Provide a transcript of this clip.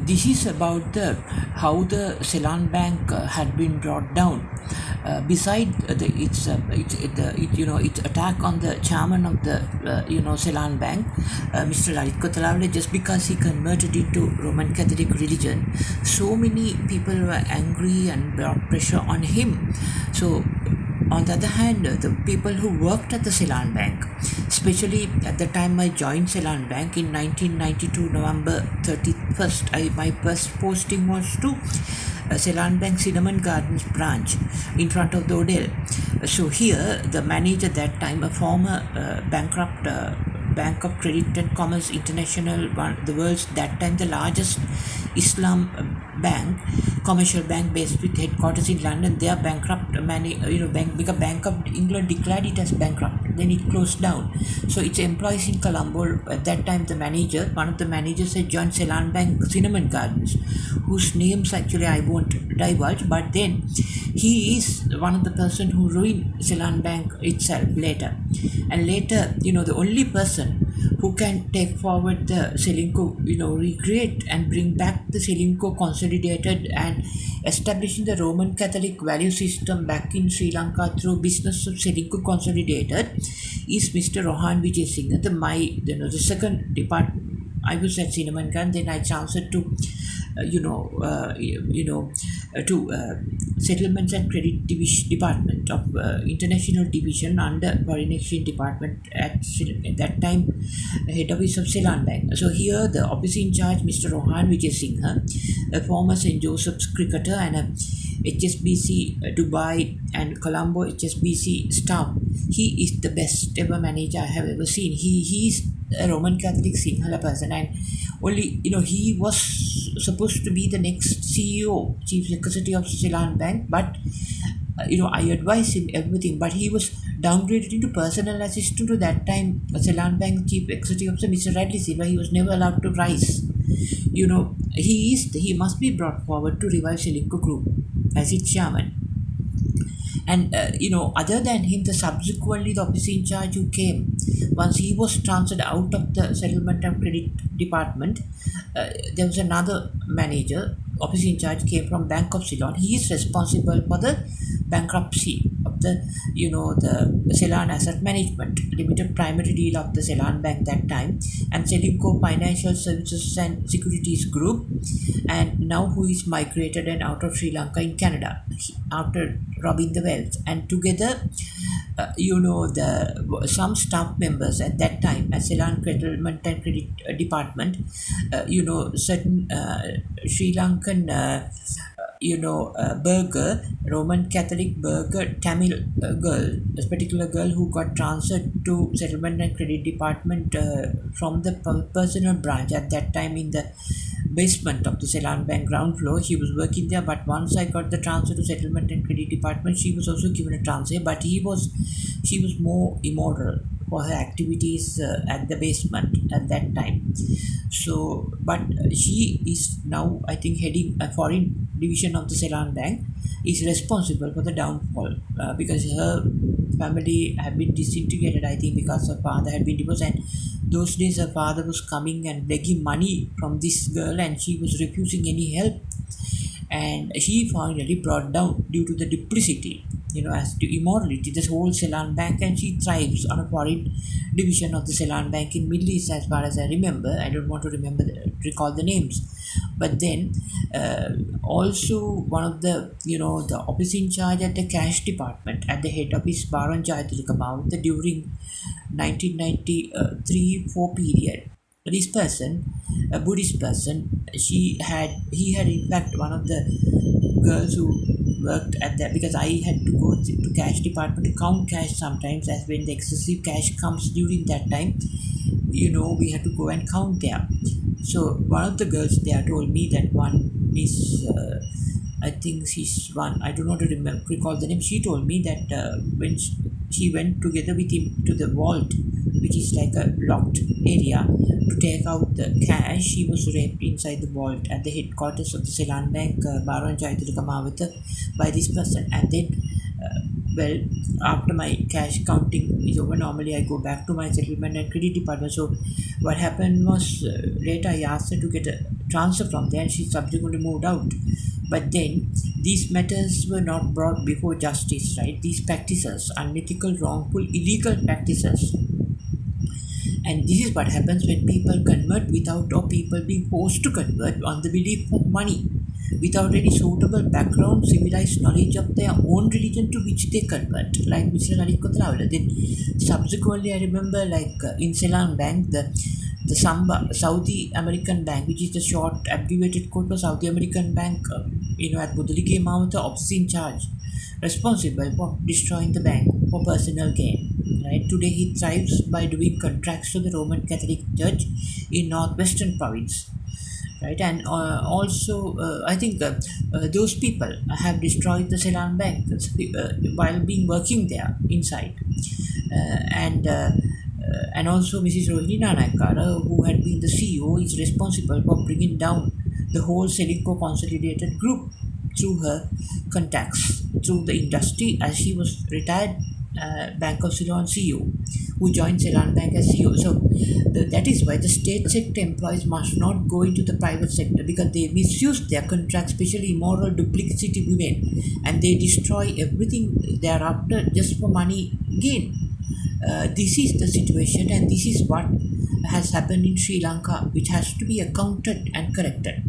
this is about the how the Seylan Bank had been brought down. Beside its attack on the chairman of the Seylan Bank, Mr. Lalit Kotalawale, just because he converted into Roman Catholic religion, so many people were angry and brought pressure on him. So on the other hand, the people who worked at the Seylan Bank, especially at the time I joined Seylan Bank in 1992, November 31st, my first posting was to Seylan Bank Cinnamon Gardens branch in front of the Odell. So here, the manager that time, a former bankrupt Bank of Credit and Commerce International, the world's that time the largest Islam bank, commercial bank based with headquarters in London. Their bankrupt Bank of England declared it as bankrupt. Then it closed down. So its employees in Colombo at that time, one of the managers had joined Seylan Bank Cinnamon Gardens, whose names actually I won't divulge. But then he is one of the person who ruined Seylan Bank itself later. And later, the only person who can take forward the Ceylinco, recreate and bring back the Ceylinco Consolidated and establishing the Roman Catholic value system back in Sri Lanka through business of Ceylinco Consolidated is Mr. Rohan Wijesinghe. The second department, I was at Cinnamon Gun, then I transferred to Settlements and Credit Department of International Division under Foreign Exchange Department at that time, head office of Seylan Bank. So here the office in charge, Mr. Rohan Wijesinghe, a former St. Joseph's cricketer and a HSBC Dubai and Colombo HSBC staff. He is the best ever manager I have ever seen. He is a Roman Catholic Sinhala person, and only he was supposed to be the next CEO, Chief Executive of Seylan Bank, but I advised him everything, but he was downgraded into personal assistant to that time Seylan Bank Chief Executive Officer Mr. Radley Silva. He was never allowed to rise. He must be brought forward to revive Ceylinco Group as its chairman. And other than him, subsequently the officer in charge who came, once he was transferred out of the settlement and credit department, there was another manager, officer in charge came from Bank of Ceylon. He is responsible for the bankruptcy of the Seylan Asset Management Limited primary deal of the Seylan Bank that time, and Ceylinco Financial Services and Securities Group, and now who is migrated and out of Sri Lanka in Canada after robbing the wealth. And together, some staff members at that time at Seylan Settlement and Credit Department, certain Sri Lankan burger, Roman Catholic burger, Tamil girl, a particular girl who got transferred to Settlement and Credit Department from the personal branch at that time in the basement of the Seylan Bank ground floor. She was working there, but once I got the transfer to Settlement and Credit Department, she was also given a transfer, but she was more immoral for her activities at the basement at that time. So, but she is now, I think, heading a foreign division of the Seylan Bank, is responsible for the downfall because her family had been disintegrated, I think, because her father had been divorced, and those days her father was coming and begging money from this girl and she was refusing any help, and she finally brought down due to the duplicity, as to immorality, this whole Seylan Bank, and she thrives on a foreign division of the Seylan Bank in Middle East as far as I remember. I don't want to recall the names. But then also one of the the office in charge at the cash department at the head office Baron Jayathilikama during 1993-4 period. This person, a Buddhist person, he had in fact one of the girls who worked at that, because I had to go to cash department to count cash sometimes, as when the excessive cash comes during that time, we had to go and count there. So one of the girls there told me that one is I think she's one, I don't know to recall the name. She told me that when she went together with him to the vault, which is like a locked area, to take out the cash, she was raped inside the vault at the headquarters of the Seylan Bank, Baron Jayathilikama, by this person. And then after my cash counting is over, normally I go back to my settlement and credit department. So what happened was, later I asked her to get a transfer from there, and she subsequently moved out. But then these matters were not brought before justice, right? These practices, unethical, wrongful, illegal practices, and this is what happens when people convert without, or people being forced to convert on the belief of money, without any suitable background, civilized knowledge of their own religion to which they convert, like Mr. Lalit Kotalawala. Then subsequently, I remember in Seylan Bank, the Saudi American Bank, which is the short abbreviated code for Saudi American Bank, at Budalige Mawata, obscene charge, responsible for destroying the bank for personal gain. Right? Today he thrives by doing contracts to the Roman Catholic Church in northwestern province. Right, and also I think those people have destroyed the Seylan Bank while being working there inside, and also Mrs. Rohini Nanakara, who had been the CEO, is responsible for bringing down the whole Ceylinco Consolidated group through her contacts through the industry, as she was retired Bank of Ceylon CEO who joined Seylan Bank as CEO. So that is why the state sector employees must not go into the private sector, because they misuse their contracts, especially immoral duplicity women, and they destroy everything thereafter just for money gain. This is the situation, and this is what has happened in Sri Lanka, which has to be accounted and corrected.